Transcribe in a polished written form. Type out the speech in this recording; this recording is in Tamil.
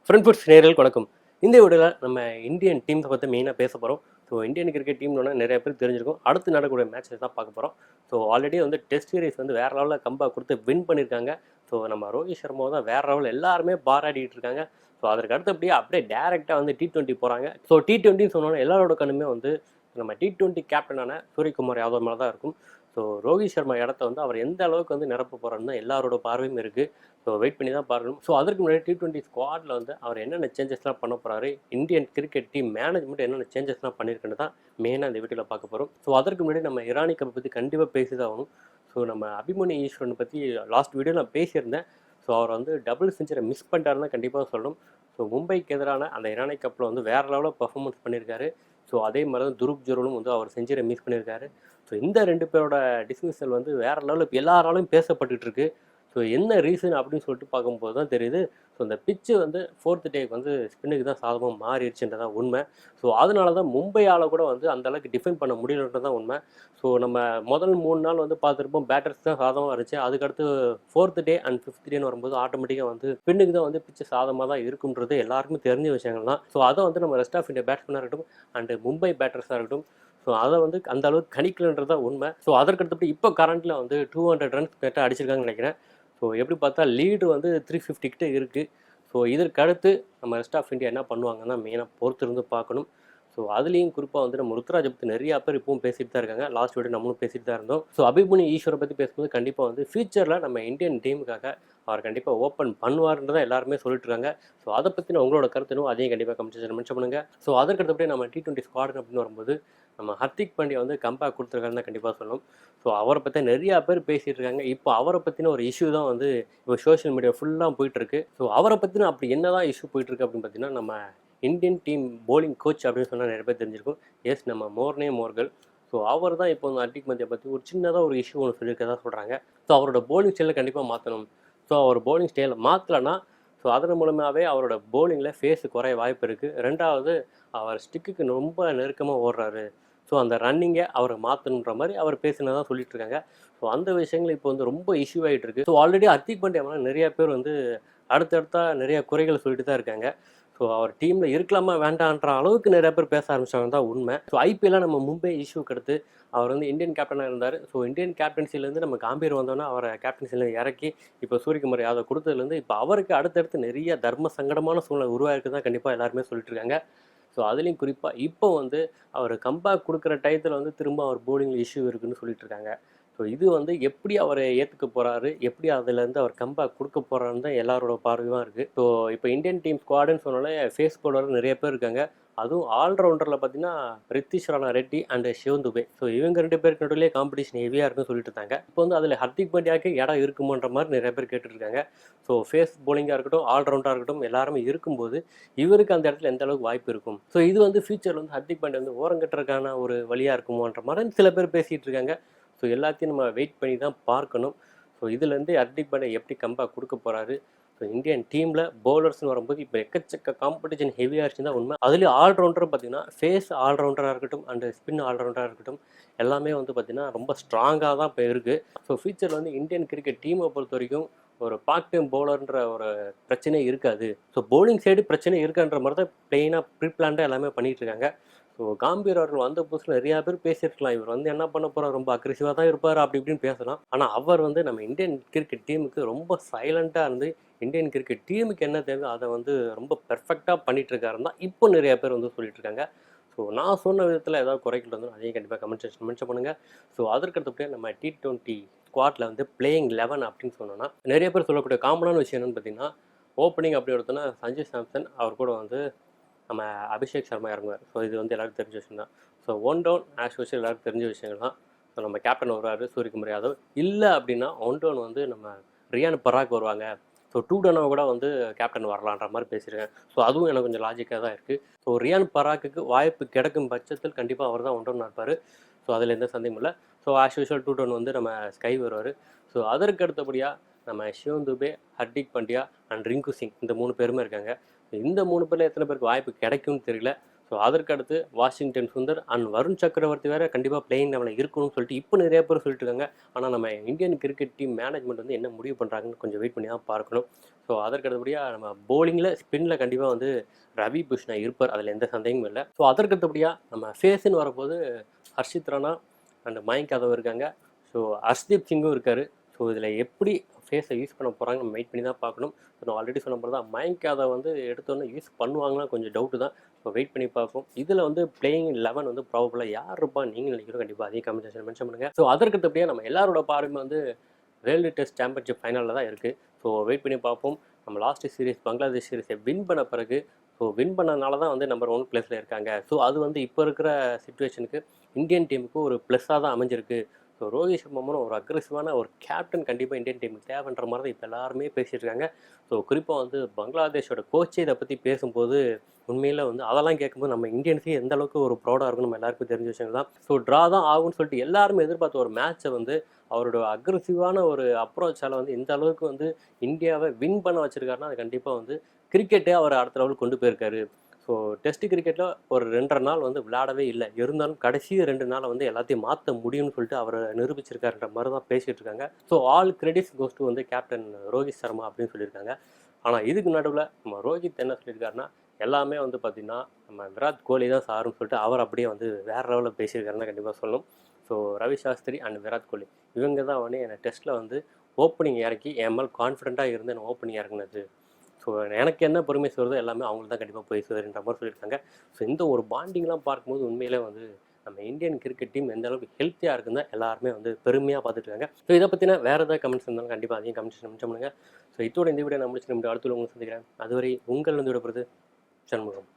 ஃப்ரெண்ட் ஃபுட்ஸ் நேயர்களுக்கு வணக்கம். இந்த வீடியோவில் நம்ம இந்தியன் டீம்ஸை பற்றி மெயினாக பேச போகிறோம். ஸோ இந்தியன் கிரிக்கெட் டீம்னு நிறைய பேர் தெரிஞ்சிருக்கும். அடுத்து நடக்கக்கூடிய மேட்சஸ் தான் பார்க்க போகிறோம். ஸோ ஆல்ரெடி வந்து டெஸ்ட் சீரிஸ் வந்து வேறு லெவலில் கம்பேக் கொடுத்து வின் பண்ணியிருக்காங்க. ஸோ நம்ம ரோஹித் சர்மா தான் வேறு லெவலில் எல்லாருமே பாராட்டிகிட்டு இருக்காங்க. ஸோ அதற்கு அடுத்தபடியே டேரெக்டாக வந்து T20 போகிறாங்க. ஸோ T20 சொன்னோன்னா எல்லாரோட கண்ணுமே வந்து நம்ம T20 கேப்டனான சூரியகுமார் யாதவ் மேலே தான் இருக்கும். ஸோ ரோஹித் சர்மா இடத்த வந்து அவர் எந்த அளவுக்கு வந்து நிரப்ப போகிறாருன்னு தான் எல்லாரோட பார்வையும் இருக்குது. ஸோ வெயிட் பண்ணி தான் பார்க்கணும். ஸோ அதற்கு முன்னாடி T20 ஸ்குவாடில் வந்து அவர் என்னென்ன சேஞ்சஸ்லாம் பண்ண போகிறாரு, இந்தியன் கிரிக்கெட் டீம் மேனேஜ்மெண்ட் என்னென்ன சேஞ்சஸ்லாம் பண்ணியிருக்குன்னு தான் மெயினாக இந்த வீடியோவில் பார்க்க போகிறோம். ஸோ அதற்கு முன்னாடி நம்ம இரானி கப்பை பற்றி கண்டிப்பாக பேசி தான் ஆகணும். ஸோ நம்ம அபிமன்யு ஈஸ்வரனை பற்றி லாஸ்ட் வீடியோ நான் பேசியிருந்தேன். ஸோ அவர் வந்து டபுள் செஞ்சுரி மிஸ் பண்ணிட்டாருன்னு கண்டிப்பாக சொல்லணும். ஸோ மும்பைக்கு எதிரான அந்த இரானி கப்பில் வந்து வேறு லெவலில் பர்ஃபார்மன்ஸ் பண்ணியிருக்காரு. ஸோ அதே மாதிரி தான் துருப் ஜுரலும் வந்து அவர் செஞ்சுரி மிஸ் பண்ணியிருக்காரு. ஸோ இந்த ரெண்டு பேரோட டிஸ்மிஸல் வந்து வேறு லெவலில் இப்போ எல்லாராலும் பேசப்பட்டுட்டு இருக்கு. ஸோ என்ன ரீசன் அப்படின்னு சொல்லிட்டு பார்க்கும்போது தான் தெரியுது. ஸோ இந்த பிச்சு வந்து 4th டேக்கு வந்து ஸ்பின்னுக்கு தான் சாதகமாக மாறிடுச்சுன்றதான் உண்மை. ஸோ அதனால தான் மும்பையால் கூட வந்து அந்தளவுக்கு டிஃபெண்ட் பண்ண முடியலன்றதான் உண்மை. ஸோ நம்ம முதல் 3 நாள் வந்து பார்த்துருப்போம் பேட்டர்ஸ் தான் சாதகமாக இருந்துச்சு. அதுக்கடுத்து 4th டே அண்ட் 5th டேன்னு வரும்போது ஆட்டோமேட்டிக்காக வந்து ஸ்பின்னுக்கு தான் வந்து பிச்சு சாதகமாக தான் இருக்குன்றது எல்லாருக்குமே தெரிஞ்ச விஷயங்கள் தான். ஸோ அதை வந்து நம்ம ரெஸ்ட் ஆஃப் இந்தியா பேட்ஸ்மேனாக இருக்கட்டும் அண்டு மும்பை பேட்டர்ஸாக இருக்கட்டும் ஸோ அதை வந்து அந்த அளவுக்கு கணிக்கலன்றதா உண்மை. ஸோ அதற்கடுத்தபடி இப்போ கரண்ட்டில் வந்து 200 ரன்ஸ் கிட்ட அடிச்சிருக்காங்கன்னு நினைக்கிறேன். ஸோ எப்படி பார்த்தா லீடு வந்து 350 கிட்ட இருக்குது. ஸோ இதற்கு அடுத்து நம்ம ரெஸ்ட் ஆஃப் இந்தியா என்ன பண்ணுவாங்கன்னா மெயினாக பொறுத்திருந்து பார்க்கணும். ஸோ அதுலேயும் குறிப்பாக வந்து நம்ம ருத்ராஜை பற்றி நிறையா பேர் இப்பவும் பேசிட்டு தான் இருக்காங்க. லாஸ்ட் வீடியோ நம்மளும் பேசிட்டு தான் இருந்தோம். ஸோ அபிமன்யு ஈஸ்வரை பற்றி பேசும்போது கண்டிப்பாக வந்து ஃபியூச்சரில் நம்ம இந்தியன் டீமுக்காக அவர் கண்டிப்பாக ஓப்பன் பண்ணுவார்ன்றதான் எல்லாருமே சொல்லிட்டு இருக்காங்க. ஸோ அதை பற்றின உங்களோட கருத்துனும் அதையும் கண்டிப்பாக கமெண்ட் மென்ஷன் பண்ணுங்கள். ஸோ அதற்கடுத்தபடி நம்ம T20 ஸ்குவாட் அப்படின்னு வரும்போது நம்ம ஹர்திக் பாண்டியா வந்து கம்பேக் கொடுத்துருக்காருன்னு தான் கண்டிப்பாக சொல்லணும். ஸோ அவரை பற்றி நிறையா பேர் பேசிகிட்டு இருக்காங்க. இப்போ அவரை பற்றின ஒரு இஷ்யூ தான் வந்து இப்போ சோஷியல் மீடியா ஃபுல்லாக போயிட்டுருக்கு. ஸோ அவரை பற்றின அப்படி என்ன தான் இஷ்யூ போயிட்டுருக்கு அப்படின்னு பார்த்தீங்கன்னா நம்ம இந்தியன் டீம் போலிங் கோச் அப்படின்னு சொன்னால் நிறைய பேர் தெரிஞ்சிருக்கும். எஸ் நம்ம மோர்னே மோர்கல். ஸோ அவர் தான் இப்போ வந்து ஹர்திக் பாண்டியா பற்றி ஒரு சின்னதாக ஒரு இஷ்யூ ஒன்று சொல்லியிருக்கதா சொல்கிறாங்க. ஸோ அவரோட போலிங் ஸ்டைலை கண்டிப்பாக மாற்றணும். ஸோ அவர் போலிங் ஸ்டைலை மாற்றலைன்னா ஸோ அதன் மூலமாகவே அவரோட போலிங்கில் ஃபேஸு குறைய வாய்ப்பு இருக்குது. ரெண்டாவது அவர் ஸ்டிக்குக்கு ரொம்ப நெருக்கமாக ஓடுறாரு. ஸோ அந்த ரன்னிங்கை அவரை மாற்றணுன்ற மாதிரி அவர் பேசினதான் சொல்லிட்டு இருக்காங்க. ஸோ அந்த விஷயங்கள் இப்போ வந்து ரொம்ப இஷ்யூ ஆகிட்டு இருக்கு. ஸோ ஆல்ரெடி ஹர்திக் பாண்டியா மேலே நிறைய பேர் வந்து அடுத்தடுத்தா நிறைய குறைகள் சொல்லிட்டு தான் இருக்காங்க. ஸோ அவர் டீமில் இருக்கலாமா வேண்டான்ற அளவுக்கு நிறைய பேர் பேச ஆரம்பிச்சாங்க தான் உண்மை. ஸோ ஐபிஎல்லில் நம்ம மும்பை இஷ்யூக்கு அடுத்து அவர் வந்து இந்தியன் கேப்டனாக இருந்தார். ஸோ இந்தியன் கேப்டன்சிலேருந்து நம்ம காம்பீர் வந்தோன்னா அவரை கேப்டன்சிலேருந்து இறக்கி இப்போ சூரியகுமார் யாதவ் கொடுத்ததுலேருந்து இப்போ அவருக்கு அடுத்தடுத்து நிறைய தர்ம சங்கடமான சூழ்நிலை உருவாயிருக்கு தான் கண்டிப்பாக எல்லாருமே சொல்லிட்டு இருக்காங்க. ஸோ அதுலேயும் குறிப்பாக இப்போ வந்து அவர் கம்பேக் கொடுக்குற டயத்தில் வந்து திரும்ப அவர் போலிங்கில் இஷ்யூ இருக்குதுன்னு சொல்லிட்டு இருக்காங்க. ஸோ இது வந்து எப்படி அவரை ஏற்றுக்க போகிறாரு, எப்படி அதுலேருந்து அவர் கம்பேக் கொடுக்க போகிறாருன்னு தான் எல்லாரோட பார்வையும் இருக்குது. ஸோ இப்போ இந்தியன் டீம் ஸ்குவாடுன்னு சொன்னாலே ஃபேஸ் பவுலர் நிறைய பேர் இருக்காங்க. அதுவும் ஆல்ரவுண்டரில் பார்த்தீங்கன்னா ரித்திஷ் ராணா ரெட்டி அண்ட் சிவன் துபே. ஸோ இவங்க 2 பேருக்கு நடுவிலே காம்படிஷன் ஹெவியாக இருக்குன்னு சொல்லிட்டு இருந்தாங்க. இப்போ வந்து அதில் ஹர்திக் பாண்டியாவுக்கு இடம் இருக்குமோன்ற மாதிரி நிறைய பேர் கேட்டுருக்காங்க. ஸோ ஃபேஸ் போலிங்காக இருக்கட்டும் ஆல்ரவுண்டாக இருக்கட்டும் எல்லாருமே இருக்கும்போது இவருக்கு அந்த இடத்துல எந்த அளவுக்கு வாய்ப்பு இருக்கும். ஸோ இது வந்து ஃபியூச்சரில் வந்து ஹர்திக் பாண்டியா வந்து ஓரங்கட்டுறதுக்கான ஒரு வழியாக இருக்குமோன்ற மாதிரி சில பேர் பேசிகிட்டு இருக்காங்க. ஸோ எல்லாத்தையும் நம்ம வெயிட் பண்ணி தான் பார்க்கணும். ஸோ இதுலேருந்து ஹர்திக் பாண்டியா எப்படி கம்பேக் கொடுக்க போகிறாரு. ஸோ இந்தியன் டீமில் பவுலர்ஸ்னு வரும்போது இப்போ எக்கச்சக்க காம்படிஷன் ஹெவியாக இருந்துச்சு தான் உண்மை. அதுலேயும் ஆல்ரவுண்டர் பார்த்தீங்கன்னா ஃபேஸ் ஆல்ரவுண்டராக இருக்கட்டும் அண்டு ஸ்பின் ஆல்ரவுண்டராக இருக்கட்டும் எல்லாமே வந்து பார்த்திங்கன்னா ரொம்ப ஸ்ட்ராங்காக தான் இப்போ இருக்குது. ஸோ ஃபியூச்சரில் வந்து இந்தியன் கிரிக்கெட் டீமை பொறுத்த வரைக்கும் ஒரு பார்ட் டைம் பவுலர்ன்ற ஒரு பிரச்சனையே இருக்காது. ஸோ பவுலிங் சைடு பிரச்சனை இருக்குன்ற மாதிரி தான் பிளெயினாக ப்ரீப்ளான்டாக எல்லாமே பண்ணிகிட்டு இருக்காங்க. ஸோ காம்பீர் அவர்கள் வந்த புதுசில் நிறையா பேர் பேசியிருக்கலாம். இவர் வந்து என்ன பண்ண போகிறார், ரொம்ப அக்ரெசிவாக தான் இருப்பார் அப்படி இப்படின்னு பேசலாம். ஆனால் அவர் வந்து நம்ம இந்தியன் கிரிக்கெட் டீமுக்கு ரொம்ப சைலண்ட்டாக இருந்து இந்தியன் கிரிக்கெட் டீமுக்கு என்ன தேவை அதை வந்து ரொம்ப பெர்ஃபெக்டாக பண்ணிகிட்டு இருக்காருன்னு தான் இப்போ நிறையா பேர் வந்து சொல்லிட்டு இருக்காங்க. ஸோ நான் சொன்ன விதத்தில் ஏதாவது குறைகள் வந்து அதையும் கண்டிப்பாக கமெண்ட் செக்ஷன் மென்ஷன் பண்ணுங்கள். ஸோ அதற்கடுத்தபடியே நம்ம T20 ஸ்குவாட்டில் வந்து பிளேயிங் 11 அப்படின்னு சொன்னோன்னா நிறைய பேர் சொல்லக்கூடிய காமனான விஷயம் என்னென்னு பார்த்தீங்கன்னா ஓப்பனிங் அப்படி ஒருத்தனா சஞ்சு சாம்சன் அவர் கூட வந்து நம்ம அபிஷேக் சர்மா இறங்குவார். ஸோ இது வந்து எல்லாருக்கும் தெரிஞ்ச விஷயம் தான். So one down as usual எல்லாருக்கும் தெரிஞ்ச விஷயங்கள் தான். ஸோ நம்ம கேப்டன் வருவார் சூரியகுமார் யாதவ். இல்லை அப்படின்னா ஒன் டவுன் வந்து நம்ம ரியான் பராக் வருவாங்க. ஸோ 2 டவுனாக கூட வந்து கேப்டன் வரலான்ற மாதிரி பேசியிருக்கேன். ஸோ அதுவும் எனக்கு கொஞ்சம் லாஜிக்காக தான் இருக்குது. ஸோ ரியான் பராக்குக்கு வாய்ப்பு கிடைக்கும் பட்சத்தில் கண்டிப்பாக அவர் தான் ஒன் டவுன் இருப்பார். ஸோ அதில் எந்த சந்தேகமும் இல்லை. ஸோ ஆஸ் யூஷுவல் 2 டவுன் வந்து நம்ம ஸ்கை வருவார். ஸோ அதற்கு அடுத்தபடியாக நம்ம சிவன் துபே, ஹர்திக் பாண்டியா அண்ட் ரிங்கு சிங் இந்த 3 பேருமே இருக்காங்க. இந்த 3 பேரில் எத்தனை பேருக்கு வாய்ப்பு கிடைக்கும்னு தெரியல. ஸோ ஸோ அதற்கு அடுத்து வாஷிங்டன் சுந்தர் அண்ட் வருண் சக்கரவர்த்தி வேறு கண்டிப்பாக பிளேயிங் லெவலில் இருக்கணும்னு சொல்லிட்டு இப்போ நிறைய பேர் சொல்லிட்டு இருக்காங்க. ஆனால் நம்ம இந்தியன் கிரிக்கெட் டீம் மேனேஜ்மெண்ட் வந்து என்ன முடிவு பண்ணுறாங்கன்னு கொஞ்சம் வெயிட் பண்ணி தான் பார்க்கணும். ஸோ அதற்கு அடுத்தபடியாக நம்ம போலிங்கில் ஸ்பின்னில் கண்டிப்பாக வந்து ரவி பிஷ்ணா இருப்பார், அதில் எந்த சந்தேகமும் இல்லை. ஸோ அதற்கு அடுத்தபடியாக நம்ம ஃபேஸுன்னு வரப்போது ஹர்ஷித் ராணா அண்ட் மயங்க் யாதவ் இருக்காங்க. ஸோ ஹர்ஷ்தீப் சிங்கும் இருக்கார். ஸோ இதில் எப்படி ஃபேஸை யூஸ் பண்ண போகிறாங்க நம்ம வெயிட் பண்ணி தான் பார்க்கணும். ஸோ நான் ஆல்ரெடி சொன்ன போது தான் மயங்க் யாதவ் வந்து எடுத்தோன்னே யூஸ் பண்ணுவாங்கன்னா கொஞ்சம் டவுட்டு தான். ஸோ வெயிட் பண்ணி பார்ப்போம். இதில் வந்து பிளேயிங் 11 வந்து ப்ராபபிளாக யார் இருப்பா நீங்கள் நினைக்கிறோம் கண்டிப்பாக அதே கமெண்ட் செக்ஷன் மென்ஷன் பண்ணுங்கள். ஸோ அதற்கு அடுத்தபடியாக நம்ம எல்லாரோட பார்வையுமே வந்து வேர்ல்டு டெஸ்ட் சாம்பியன்ஷிப் ஃபைனலில் தான் இருக்குது. ஸோ வெயிட் பண்ணி பார்ப்போம். நம்ம லாஸ்ட் சீரிஸ் பங்களாதேஷ் சீரிஸை வின் பண்ண பிறகு ஸோ வின் பண்ணனால தான் வந்து நம்பர் 1 பிளேஸில் இருக்காங்க. ஸோ அது வந்து இப்போ இருக்கிற சிச்சுவேஷனுக்கு இந்தியன் டீமுக்கு ஒரு ப்ளஸ்ஸாக தான் அமைஞ்சிருக்கு. ஸோ ரோஹித் சர்மாவும் ஒரு அக்ரெசிவான ஒரு கேப்டன் கண்டிப்பாக இந்தியன் டீமுக்கு தேவைன்ற மாதிரி தான் இப்போ எல்லாருமே பேசிகிட்டு இருக்காங்க. ஸோ குறிப்பாக வந்து பங்களாதேஷோட கோச்சே இதை பற்றி பேசும்போது உண்மையில் வந்து அதெல்லாம் கேட்கும்போது நம்ம இந்தியன்ஸே எந்த அளவுக்கு ஒரு ப்ரௌடாக இருக்கும் நம்ம எல்லாருக்கும் தெரிஞ்ச விஷயங்கள் தான். ஸோ ட்ரா தான் ஆகும்னு சொல்லிட்டு எல்லாருமே எதிர்பார்த்த ஒரு மேட்சை வந்து அவரோட அக்ரெசிவான ஒரு அப்ரோச்சால் வந்து இந்த அளவுக்கு வந்து இந்தியாவை வின் பண்ண வச்சிருக்காருன்னா அது கண்டிப்பாக வந்து கிரிக்கெட்டே அவர் அடுத்த லெவலுக்கு கொண்டு போயிருக்காரு. ஸோ டெஸ்ட் கிரிக்கெட்டில் ஒரு 2.5 நாள் வந்து விளையாடவே இல்லை, இருந்தாலும் கடைசி 2 நாளை வந்து எல்லாத்தையும் மாற்ற முடியும்னு சொல்லிட்டு அவரை நிரூபிச்சிருக்காருன்ற மாதிரி தான் பேசிகிட்டு இருக்காங்க. So all credits goes to வந்து கேப்டன் ரோஹித் சர்மா அப்படின்னு சொல்லியிருக்காங்க. ஆனால் இதுக்கு நடுவில் நம்ம ரோஹித் என்ன சொல்லியிருக்காருன்னா எல்லாமே வந்து பார்த்திங்கன்னா நம்ம விராட் கோலி தான் சாருன்னு சொல்லிட்டு அவர் அப்படியே வந்து வேறு லெவலில் பேசியிருக்காருன்னு கண்டிப்பாக சொல்லணும். ஸோ ரவி சாஸ்திரி அண்ட் விராட் கோலி இவங்க தான் வந்து என்னை டெஸ்ட்டில் வந்து ஓப்பனிங் இறக்கி என் மேல் கான்ஃபிடென்ட்டாக இருந்து என்னை ஓப்பனிங் இறக்குனது. ஸோ எனக்கு என்ன பெருமை சொல்கிறதோ எல்லாமே அவங்களுக்கு தான் கண்டிப்பாக போய் சேருன்ற மாதிரி சொல்லியிருக்காங்க. ஸோ இந்த ஒரு பாண்டிங்லாம் பார்க்கும்போது உண்மையிலே வந்து நம்ம இந்தியன் கிரிக்கெட் டீம் எந்த அளவுக்கு ஹெல்த்தியாக இருக்குன்னு எல்லாருமே வந்து பெருமையாக பார்த்துட்டு இருக்காங்க. ஸோ இதை பற்றின வேறு ஏதாவது கமெண்ட்ஸ் இருந்தாலும் கண்டிப்பாக அதையும் கமெண்ட்ஸ் மென்ஷன் பண்ணுங்கள். ஸோ இதோட இந்த வீடியோ நான் முடிச்சு அடுத்து உங்களுக்கு சந்திக்கிறேன். அதுவரை உங்கள் வந்து விடப்படுது சண்முகம்.